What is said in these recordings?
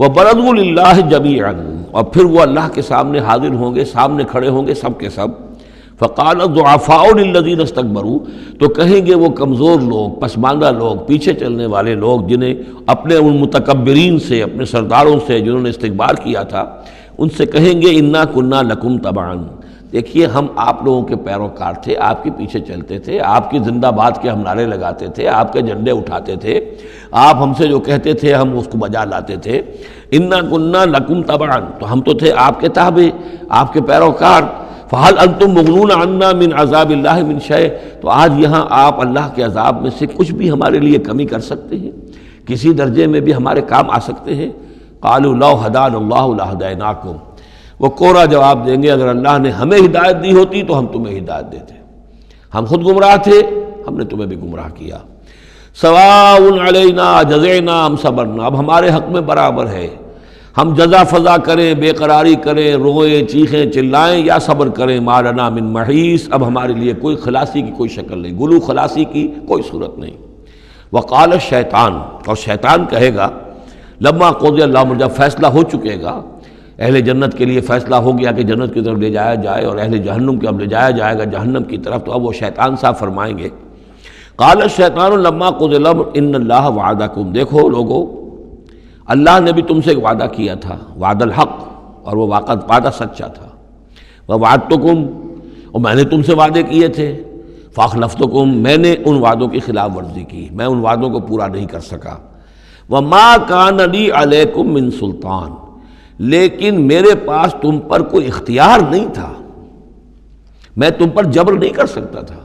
وَبَرَزُوا لِلَّهِ جَمِيعًا، اور پھر وہ اللہ کے سامنے حاضر ہوں گے، سامنے کھڑے ہوں گے سب کے سب. فَقَالَ الضُّعَفَاءُ لِلَّذِينَ اسْتَكْبَرُوا، تو کہیں گے وہ کمزور لوگ، پسماندہ لوگ، پیچھے چلنے والے لوگ، جنہیں اپنے ان متکبرین سے، اپنے سرداروں سے جنہوں نے استکبار کیا تھا، ان سے کہیں گے اِنَّا كُنَّا لَكُمْ تَبَعًا، دیکھیے ہم آپ لوگوں کے پیروکار تھے، آپ کے پیچھے چلتے تھے، آپ کی زندہ باد کے ہم نعرے لگاتے تھے، آپ کے جھنڈے اٹھاتے تھے، آپ ہم سے جو کہتے تھے ہم اس کو بجا لاتے تھے. اِنَّا كُنَّا لَكُمْ تَبَعًا، تو ہم تو تھے آپ کے تابع، آپ کے پیروکار. فَهَلْ أَنْتُمْ مُغْنُونَ عَنَّا مِنْ عَذَابِ اللَّهِ مِنْ شَيْءٍ، تو آج یہاں آپ اللہ کے عذاب میں سے کچھ بھی ہمارے لیے کمی کر سکتے ہیں، کسی درجے میں بھی ہمارے کام آ سکتے ہیں. قَالُوا لَوْ هَدَانَ اللَّهُ لَهَدَيْنَاكُمْ، وہ کوڑا جواب دیں گے اگر اللہ نے ہمیں ہدایت دی ہوتی تو ہم تمہیں ہدایت دیتے، ہم خود گمراہ تھے، ہم نے تمہیں بھی گمراہ کیا. سواء علینا جزعنا ام صبرنا، اب ہمارے حق میں برابر ہے، ہم جزا فضا کریں، بے قراری کریں، روئیں، چیخیں، چلائیں یا صبر کریں. ما لنا من محیص، اب ہمارے لیے کوئی خلاصی کی کوئی شکل نہیں، گلو خلاصی کی کوئی صورت نہیں. وقال الشیطان، اور شیطان کہے گا لما قضی الامر، جب فیصلہ ہو چکے گا، اہل جنت کے لیے فیصلہ ہو گیا کہ جنت کی طرف لے جایا جائے اور اہل جہنم کو اب لے جایا جائے گا جہنم کی طرف، تو اب وہ شیطان صاحب فرمائیں گے قال الشیطان لما قضی الامر ان اللہ وعدکم، دیکھو لوگو اللہ نے بھی تم سے ایک وعدہ کیا تھا، وعد الحق، اور وہ وعدہ سچا تھا. ووعدتکم، اور میں نے تم سے وعدے کیے تھے. فاخلفتکم، میں نے ان وعدوں کی خلاف ورزی کی، میں ان وعدوں کو پورا نہیں کر سکا. وما کان لی علیکم من سلطان، لیکن میرے پاس تم پر کوئی اختیار نہیں تھا، میں تم پر جبر نہیں کر سکتا تھا،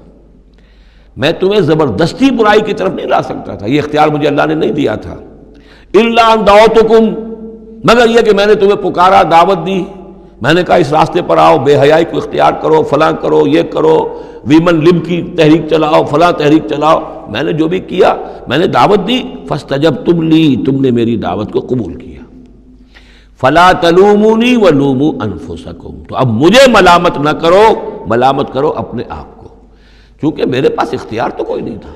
میں تمہیں زبردستی برائی کی طرف نہیں لا سکتا تھا، یہ اختیار مجھے اللہ نے نہیں دیا تھا. الا ان دعوتکم، مگر یہ کہ میں نے تمہیں پکارا، دعوت دی، میں نے کہا اس راستے پر آؤ، بے حیائی کو اختیار کرو، فلاں کرو، یہ کرو، ویمن لب کی تحریک چلاؤ، فلاں تحریک چلاؤ، میں نے جو بھی کیا میں نے دعوت دی. فاستجبتم لی، تم نے میری دعوت کو قبول کیا. فلا تلومونی ولوموا انفسکم، تو اب مجھے ملامت نہ کرو، ملامت کرو اپنے آپ کو، کیونکہ میرے پاس اختیار تو کوئی نہیں تھا.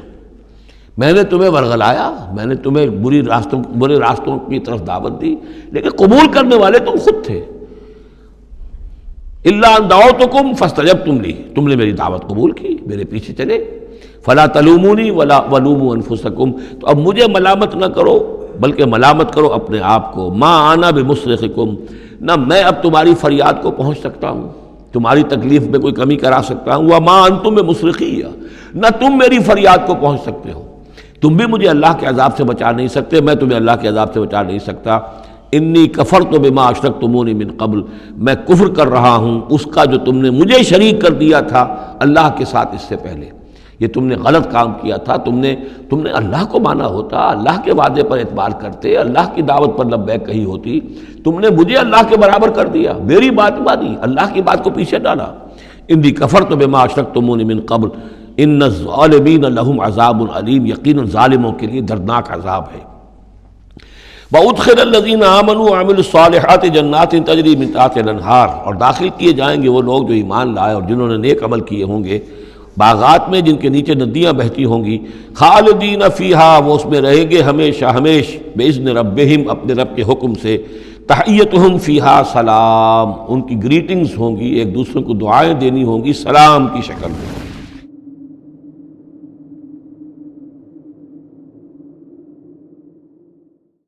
میں نے تمہیں ورغلایا، میں نے تمہیں برے راستوں کی طرف دعوت دی، لیکن قبول کرنے والے تم خود تھے. الا ان دعوتکم فاستجبتم لی، تم نے میری دعوت قبول کی، میرے پیچھے چلے. فلا تلومونی ولوموا انفسکم، تو اب مجھے ملامت نہ کرو بلکہ ملامت کرو اپنے آپ کو. ما انا بمصرخکم، نہ میں اب تمہاری فریاد کو پہنچ سکتا ہوں، تمہاری تکلیف میں کوئی کمی کرا سکتا ہوں. وما انتم بمصرخی، نہ تم میری فریاد کو پہنچ سکتے ہو، تم بھی مجھے اللہ کے عذاب سے بچا نہیں سکتے، میں تمہیں اللہ کے عذاب سے بچا نہیں سکتا. انی کفرت بما اشرکتمونی من قبل، میں کفر کر رہا ہوں اس کا جو تم نے مجھے شریک کر دیا تھا اللہ کے ساتھ اس سے پہلے. یہ تم نے غلط کام کیا تھا، تم نے اللہ کو مانا ہوتا، اللہ کے وعدے پر اعتبار کرتے، اللہ کی دعوت پر لبیک کہی ہوتی، تم نے مجھے اللہ کے برابر کر دیا، میری بات مانی، اللہ کی بات کو پیچھے ڈالا. انی کفرت بما اشرکتمونی من قبل ان الظالمین لہم عذاب علیم، یقیناً ظالموں کے لیے دردناک عذاب ہے. وَأُدْخِلَ الَّذِينَ آمَنُوا وَعَمِلُوا الصَّالِحَاتِ جَنَّاتٍ تَجْرِی مِن تحتہا الْأَنْہار، اور داخل کیے جائیں گے وہ لوگ جو ایمان لائے اور جنہوں نے نیک عمل کیے ہوں گے، باغات میں جن کے نیچے ندیاں بہتی ہوں گی. خالدین فیہا، وہ اس میں رہیں گے ہمیشہ ہمیش، بإذن ربہم، اپنے رب کے حکم سے. تحیتہم فیہا سلام، ان کی گریٹنگز ہوں گی، ایک دوسرے کو دعائیں دینی ہوں گی سلام کی شکل میں.